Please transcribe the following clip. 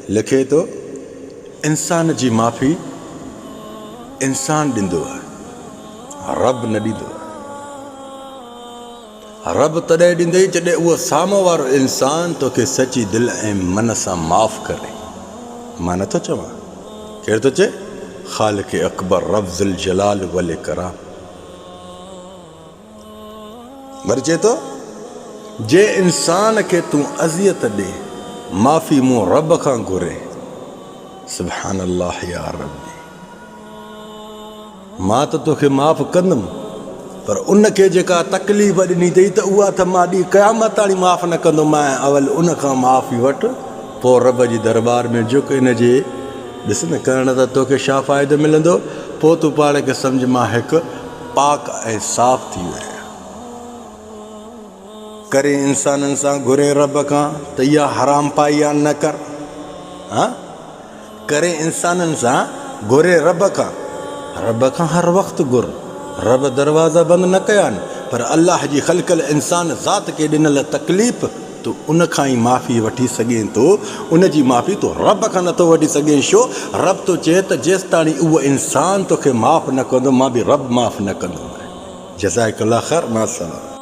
लिखे तो इंसान जी माफ़ी इंसान ॾींदो आहे, रब न ॾींदो आहे। रब तॾहिं ॾींदई जॾहिं उहो साम्हूं वारो इंसान तोखे सची दिलि ऐं मन सां माफ़ करे। मां नथो चवां, केरु थो चए? ख़ालिक़ अकबर रब ज़ुल जलाल वल इकराम। वरी चए थो जे इंसान खे तूं अज़ियत ॾे माफ़ी मूं रब खां घुरे। सुभान अल्लाह या रब्बी, मां त तोखे माफ़ कंदुमि, पर उनखे जेका तकलीफ़ ॾिनी अथई त उहा त मां ॾींहुं क़यामत ताईं माफ़ न कंदुमि। ऐं अवल उन खां माफ़ी वठि, पोइ रब जी दरबार में झुक। इन जे ॾिस न करण त तोखे छा फ़ाइदो मिलंदो? पोइ तूं पाण खे सम्झ मां हिकु पाक ऐं साफ़ थी वियो आहियां। करे इंसाननि सां घुरे रब खां त इहा हराम पाई आहे न कर। हा, करे इंसाननि सां घुरे रब खां हर वक़्तु घुर। रब दरवाज़ा बंदि न कया आहिनि, पर अलाह जी ख़ल्क़ल इंसान ज़ात खे ॾिनल तकलीफ़ तूं उन खां ई माफ़ी वठी सघें थो। उन जी माफ़ी तूं रब खां नथो वठी सघें। छो? रब तो चए त जेसि ताणी उहो इंसान तोखे माफ़ न कंदो, मां बि रब माफ़ न कंदुमि। जज़ाकल्लाह ख़ैर, मां सलाम।